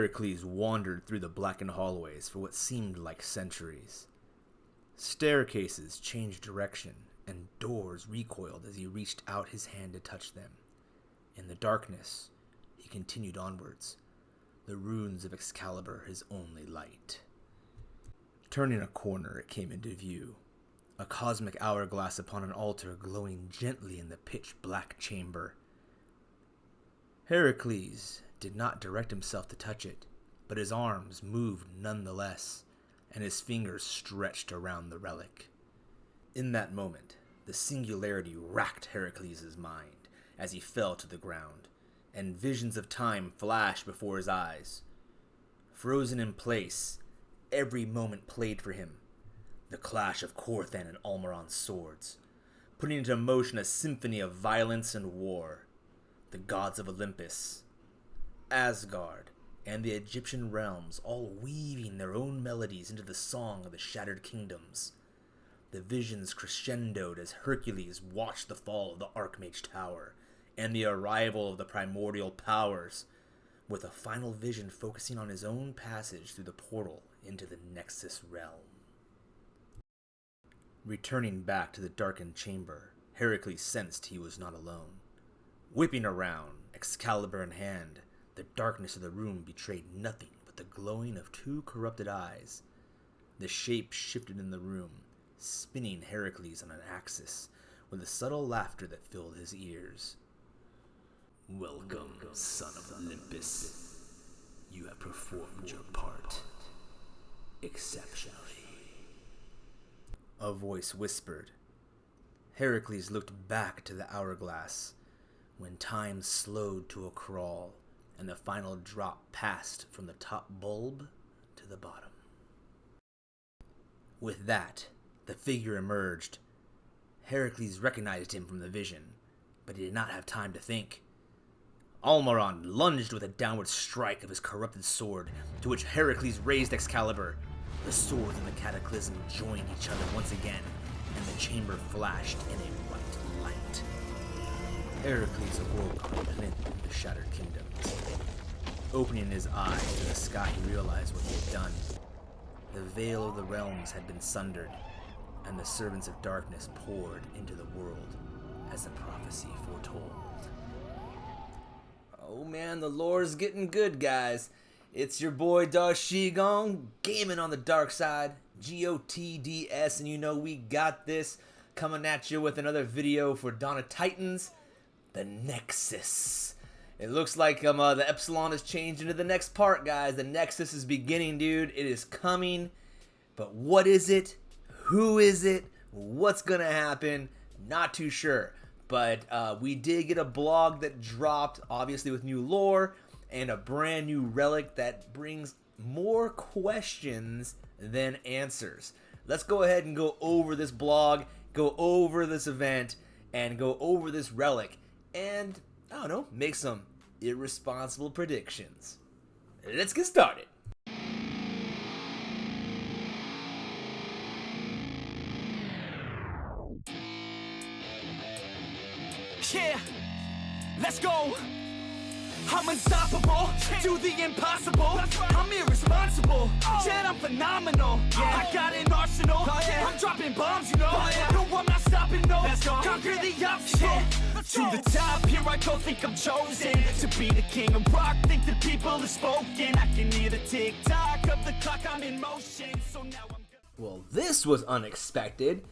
Heracles wandered through the blackened hallways for what seemed like centuries. Staircases changed direction, and doors recoiled as he reached out his hand to touch them. In the darkness, he continued onwards, the runes of Excalibur his only light. Turning a corner, it came into view, a cosmic hourglass upon an altar glowing gently in the pitch-black chamber. Heracles did not direct himself to touch it, but his arms moved nonetheless, and his fingers stretched around the relic. In that moment, the singularity racked Heracles' mind as he fell to the ground, and visions of time flashed before his eyes. Frozen in place, every moment played for him. The clash of Corthan and Almiron's swords, putting into motion a symphony of violence and war. The gods of Olympus, Asgard, and the Egyptian realms all weaving their own melodies into the song of the shattered kingdoms. The visions crescendoed as Hercules watched the fall of the Archmage Tower and the arrival of the primordial powers, with a final vision focusing on his own passage through the portal into the Nexus realm. Returning back to the darkened chamber, Heracles sensed he was not alone. Whipping around, Excalibur in hand, the darkness of the room betrayed nothing but the glowing of two corrupted eyes. The shape shifted in the room, spinning Heracles on an axis, with a subtle laughter that filled his ears. "Welcome, son of Olympus. You have performed your part exceptionally," a voice whispered. Heracles looked back to the hourglass, when time slowed to a crawl, and the final drop passed from the top bulb to the bottom. With that, the figure emerged. Heracles recognized him from the vision, but he did not have time to think. Almiron lunged with a downward strike of his corrupted sword, to which Heracles raised Excalibur. The swords of the Cataclysm joined each other once again, and the chamber flashed in a white light. Heracles awoke on a plinth in the shattered kingdoms. Opening his eyes to the sky, he realized what he had done. The veil of the realms had been sundered, and the servants of darkness poured into the world, as the prophecy foretold. Oh man, the lore's getting good, guys. It's your boy Darshigong, gaming on the dark side, GOTDS, and you know we got this, coming at you with another video for Dawn of Titans, the Nexus. It looks like the Epsilon has changed into the next part, guys. The Nexus is beginning, dude. It is coming. But what is it? Who is it? What's going to happen? Not too sure. But we did get a blog that dropped, obviously with new lore, and a brand new relic that brings more questions than answers. Let's go ahead and go over this blog, go over this event, and go over this relic, and, I don't know, make some irresponsible predictions. Let's get started. Yeah, let's go. I'm unstoppable, do the impossible. I'm irresponsible, yet I'm phenomenal. I got an arsenal, I'm dropping bombs, you know. No, I'm not stopping, no. Conquer the obstacle. To the top, here I go, think I'm chosen to be the king of rock, think the people have spoken. I can hear the tick-tock of the clock, I'm in motion. So now I'm... Well, this was unexpected.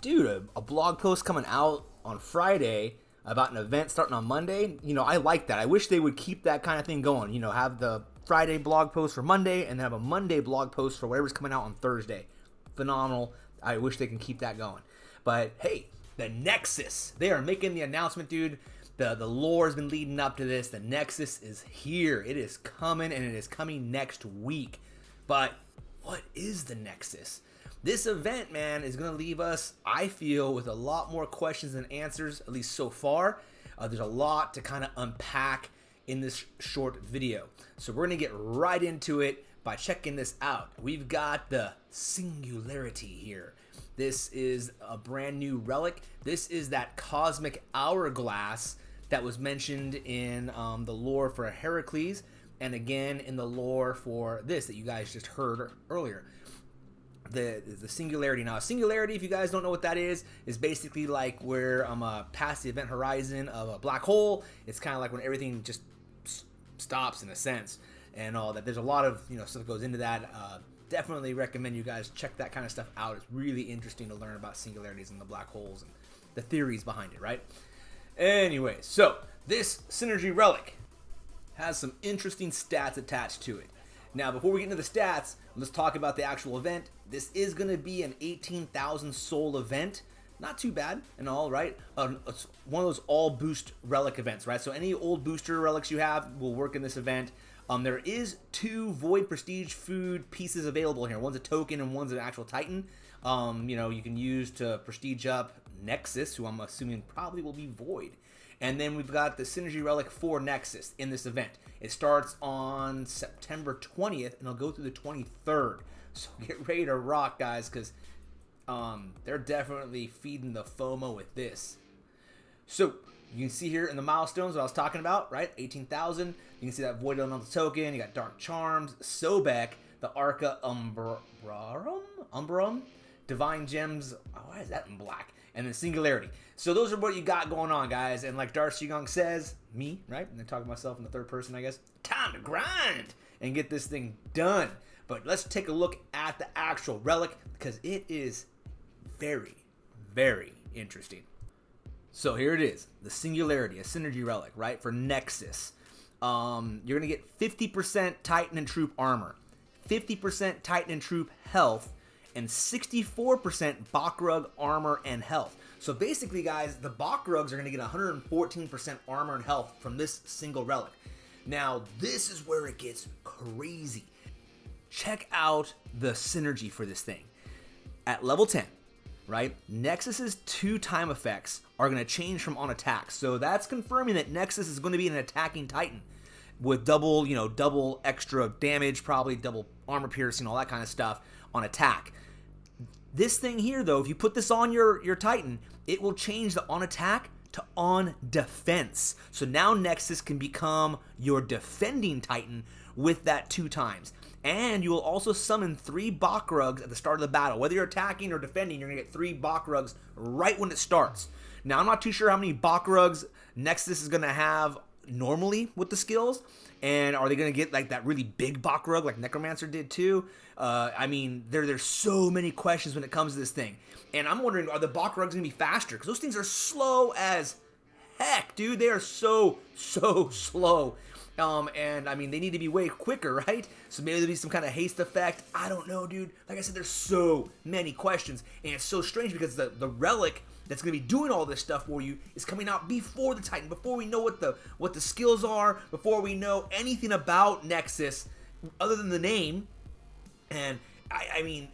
Dude, a blog post coming out on Friday about an event starting on Monday. You know, I like that. I wish they would keep that kind of thing going. You know, have the Friday blog post for Monday and then have a Monday blog post for whatever's coming out on Thursday. Phenomenal. I wish they can keep that going. But hey, the Nexus. They are making the announcement, dude. The lore has been leading up to this. The Nexus is here. It is coming, and it is coming next week. But what is the Nexus? This event, man, is going to leave us, I feel, with a lot more questions than answers, at least so far. There's a lot to kind of unpack in this short video. So we're going to get right into it by checking this out. We've got the Singularity here. This is a brand new relic. This is that cosmic hourglass that was mentioned in the lore for Heracles. and again in the lore for this that you guys just heard earlier. The Singularity. Now, Singularity, if you guys don't know what that is basically like where past the event horizon of a black hole. It's kind of like when everything just stops in a sense, and all that. There's a lot of stuff that goes into that. Definitely recommend you guys check that kind of stuff out. It's really interesting to learn about singularities and the black holes and the theories behind it, right? Anyway, so this Synergy Relic has some interesting stats attached to it. Now, before we get into the stats, let's talk about the actual event. This is going to be an 18,000 soul event. Not too bad and all, right? It's one of those all boost relic events, right? So any old booster relics you have will work in this event. There is 2 Void Prestige food pieces available here. One's a token and one's an actual Titan. You can use to prestige up Nexus, who I'm assuming probably will be Void. And then we've got the Synergy Relic for Nexus in this event. It starts on September 20th, and it'll go through the 23rd. So get ready to rock, guys, because they're definitely feeding the FOMO with this. So you can see here in the milestones what I was talking about, right? 18,000. You can see that Void Elemental token. You got Dark Charms, Sobek, the Arca Umbrum, Divine Gems. Oh, why is that in black? And then Singularity. So those are what you got going on, guys. And like Darth Shigong says, me, right? And I talk to myself in the third person, I guess. Time to grind and get this thing done. But let's take a look at the actual relic because it is very, very interesting. So here it is, the Singularity, a Synergy Relic, right, for Nexus. You're going to get 50% Titan and Troop armor, 50% Titan and Troop health, and 64% Bakrug armor and health. So basically, guys, the Bakrugs are going to get 114% armor and health from this single relic. Now, this is where it gets crazy. Check out the synergy for this thing. At level 10, right, Nexus's 2 time effects are going to change from on attack. So that's confirming that Nexus is going to be an attacking Titan with double extra damage, probably double armor piercing, all that kind of stuff on attack. This thing here, though, if you put this on your Titan, it will change the on attack to on defense. So now Nexus can become your defending Titan with that 2 times. And you will also summon 3 Bakrugs at the start of the battle. Whether you're attacking or defending, you're going to get 3 Bakrugs right when it starts. Now, I'm not too sure how many Bakrugs Nexus is going to have normally with the skills. And are they going to get like that really big Bakrug like Necromancer did too? There's so many questions when it comes to this thing. And I'm wondering, are the Bakrugs going to be faster? Because those things are slow as heck, dude. They are so slow. They need to be way quicker, right? So maybe there'll be some kind of haste effect. I don't know, dude. Like I said, there's so many questions. And it's so strange because the relic that's going to be doing all this stuff for you is coming out before the Titan, before we know what the skills are, before we know anything about Nexus other than the name. And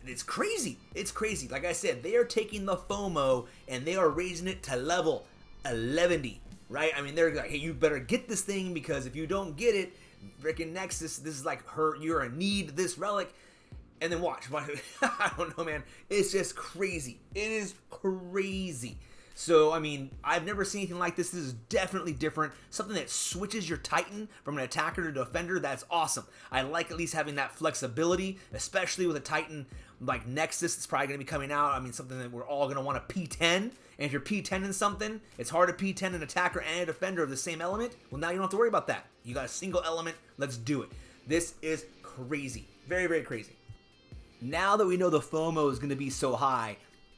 it's crazy. It's crazy. Like I said, they are taking the FOMO and they are raising it to level 11. Right? They're like, hey, you better get this thing because if you don't get it, freaking Nexus, this is like you're in need of this relic. And then watch. I don't know, man. It's just crazy. It is crazy. So, I've never seen anything like this. This is definitely different. Something that switches your Titan from an attacker to defender. That's awesome. I like at least having that flexibility, especially with a Titan like Nexus. It's probably going to be coming out. Something that we're all going to want to P10. And if you're P10 in something, it's hard to P10 an attacker and a defender of the same element. Well, now you don't have to worry about that. You got a single element. Let's do it. This is crazy. Very, very crazy. Now that we know the FOMO is going to be so high,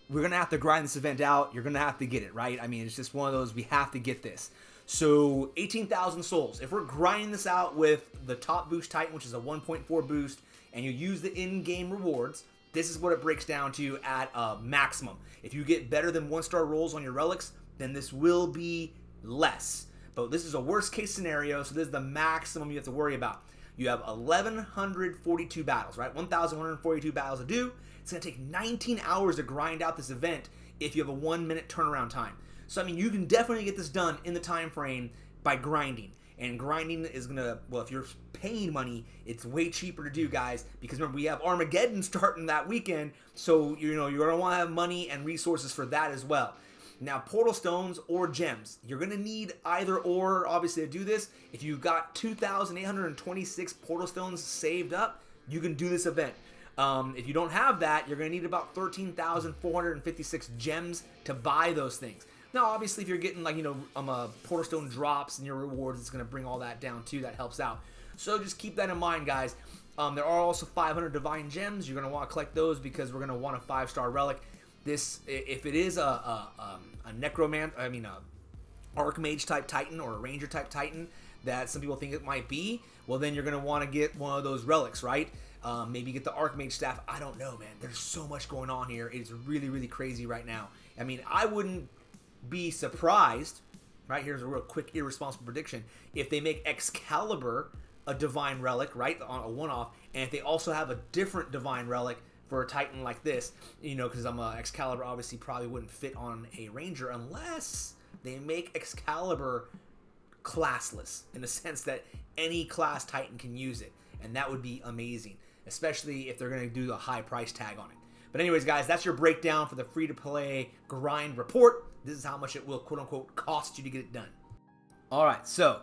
we're going to have to grind this event out. You're going to have to get it, right? It's just one of those, we have to get this. So 18,000 souls. If we're grinding this out with the top boost Titan, which is a 1.4 boost, and you use the in-game rewards, this is what it breaks down to at a maximum. If you get better than 1-star rolls on your relics, then this will be less. But this is a worst case scenario, so this is the maximum you have to worry about. You have 1,142 battles, right? 1,142 battles to do. It's going to take 19 hours to grind out this event if you have a 1-minute turnaround time. So, you can definitely get this done in the time frame by grinding. And grinding is going to, if you're paying money, it's way cheaper to do, guys. Because remember, we have Armageddon starting that weekend. So, you're going to want to have money and resources for that as well. Now, portal stones or gems. You're going to need either or, obviously, to do this. If you've got 2,826 portal stones saved up, you can do this event. If you don't have that, you're going to need about 13,456 gems to buy those things. Now, obviously, if you're getting, like, portal stone drops and your rewards, it's going to bring all that down, too. That helps out. So just keep that in mind, guys. There are also 500 divine gems. You're going to want to collect those because we're going to want a 5-star relic. This, if it is a Archmage type Titan or a Ranger type Titan that some people think it might be, well, then you're going to want to get one of those relics, right? Maybe get the Archmage staff. I don't know, man. There's so much going on here. It's really, really crazy right now. I mean, I wouldn't be surprised, right? Here's a real quick irresponsible prediction. If they make Excalibur a divine relic, right, on a one-off, and if they also have a different divine relic for a Titan like this, because Excalibur obviously probably wouldn't fit on a Ranger unless they make Excalibur classless, in the sense that any class Titan can use it, and that would be amazing, especially if they're going to do the high price tag on it. But anyways, guys, that's your breakdown for the free-to-play grind report. This is how much it will, quote-unquote, cost you to get it done. All right, so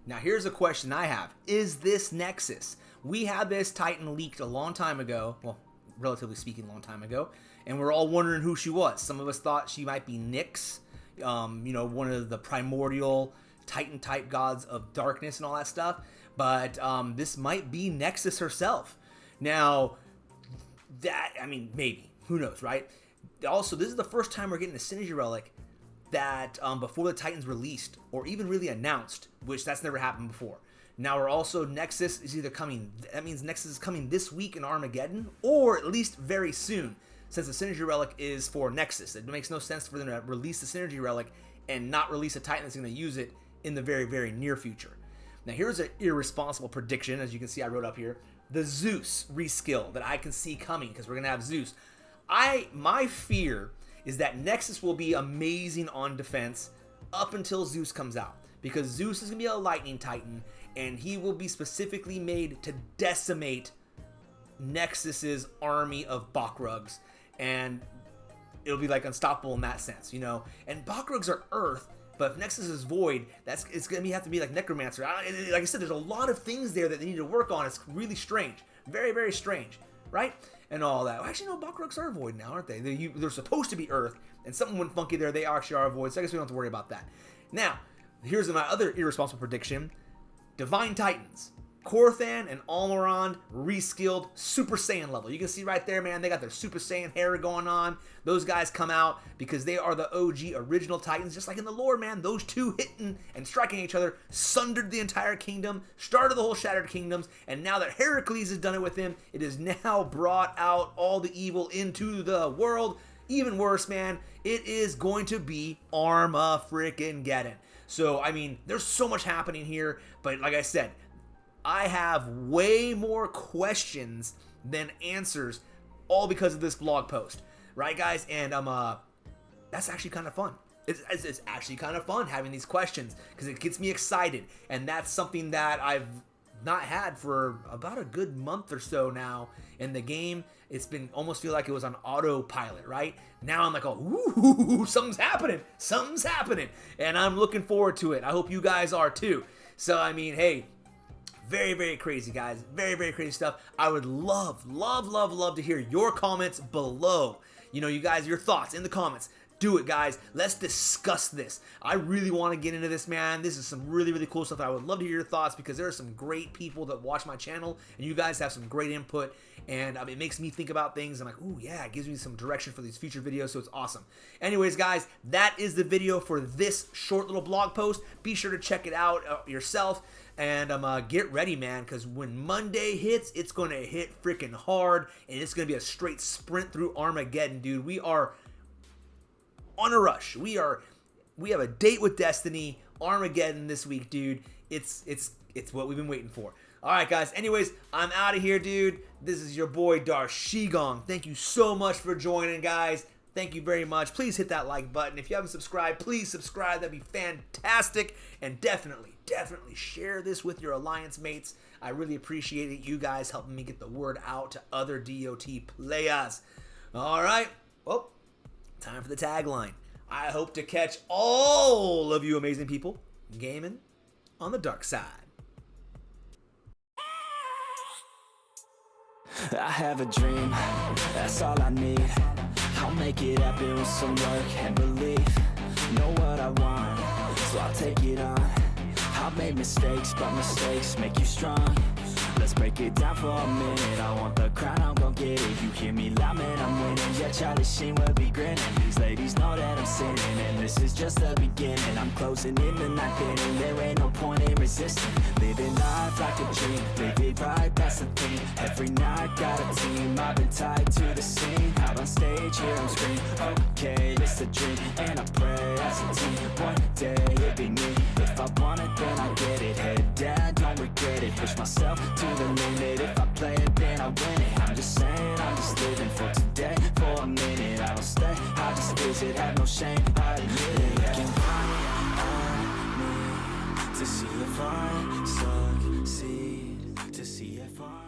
now here's a question I have. Is this Nexus? We had this Titan leaked a long time ago, well, relatively speaking, a long time ago, and we're all wondering who she was. Some of us thought she might be Nyx, one of the primordial Titan-type gods of darkness and all that stuff, but this might be Nexus herself. Now, maybe. Who knows, right? Also, this is the first time we're getting a Synergy Relic that before the Titan's released or even really announced, which that's never happened before. Now we're also, Nexus is either coming, that means Nexus is coming this week in Armageddon, or at least very soon, since the Synergy Relic is for Nexus. It makes no sense for them to release the Synergy Relic and not release a Titan that's going to use it in the very, very near future. Now here's an irresponsible prediction, as you can see I wrote up here. The Zeus reskill that I can see coming, because we're going to have Zeus. My fear is that Nexus will be amazing on defense up until Zeus comes out, because Zeus is going to be a lightning Titan, and he will be specifically made to decimate Nexus's army of Bakrugs, and it'll be like unstoppable in that sense, And Bakrugs are Earth, but if Nexus is Void, it's going to have to be like Necromancer. Like I said, there's a lot of things there that they need to work on. It's really strange, very, very strange, right? And all that. Well, actually, no, Bakrugs are Void now, aren't they? They're supposed to be Earth, and something went funky there. They actually are Void, so I guess we don't have to worry about that. Now, here's my other irresponsible prediction. Divine Titans. Korthan and Almirand reskilled Super Saiyan level. You can see right there, man, they got their Super Saiyan hair going on. Those guys come out because they are the OG original Titans, just like in the lore, man. Those two hitting and striking each other sundered the entire kingdom, started the whole Shattered Kingdoms, and now that Heracles has done it with him, it has now brought out all the evil into the world. Even worse, man, it is going to be Arma-freaking-geddon. So, there's so much happening here, but like I said, I have way more questions than answers, all because of this blog post, right, guys? And that's actually kind of fun. It's actually kind of fun having these questions because it gets me excited, and that's something that I've not had for about a good month or so now in the game. It's been almost feel like it was on autopilot, right? Now I'm like, ooh, something's happening, and I'm looking forward to it. I hope you guys are too. So hey. Very, very crazy, guys. Very, very crazy stuff. I would love to hear your comments below. You guys, your thoughts in the comments. Do it, guys. Let's discuss this. I really want to get into this, man. This is some really, really cool stuff. I would love to hear your thoughts because there are some great people that watch my channel, and you guys have some great input, and it makes me think about things. I'm like, ooh, yeah, it gives me some direction for these future videos, so it's awesome. Anyways, guys, that is the video for this short little blog post. Be sure to check it out yourself. And get ready, man, because when Monday hits, it's going to hit freaking hard, and it's going to be a straight sprint through Armageddon, dude. We are on a rush. We have a date with Destiny, Armageddon this week, dude. It's what we've been waiting for. All right, guys. Anyways, I'm out of here, dude. This is your boy, Darshigong. Thank you so much for joining, guys. Thank you very much. Please hit that like button. If you haven't subscribed, please subscribe. That'd be fantastic. And definitely share this with your Alliance mates. I really appreciate it. You guys helping me get the word out to other DOT players. All right. Well, time for the tagline. I hope to catch all of you amazing people gaming on the dark side. I have a dream, that's all I need. I'll make it happen with some work and belief. Know what I want, so I'll take it on. I've made mistakes, but mistakes make you strong. Let's break it down for a minute. I want the crown, I'm gon' get it. You hear me loud, man, I'm winning. Yeah, Charlie Sheen will be grinning. These ladies know that I'm sinning, and this is just the beginning. I'm closing in the ninth inning. There ain't no point in resisting. Living life like a dream, live it right, that's the thing. Every night got a team, I've been tied to the scene. Out on stage, here I'm screaming. Okay, this a dream, and I pray as a team. One day it'll be me. If I want it, then I get it. Head down, don't regret it. Push myself to the limit. If I play it, then I win it. I'm just saying, I'm just living for today. For a minute, I don't stay, I just visit. Have no shame, I admit it. Looking right on me to see if I succeed, to see if I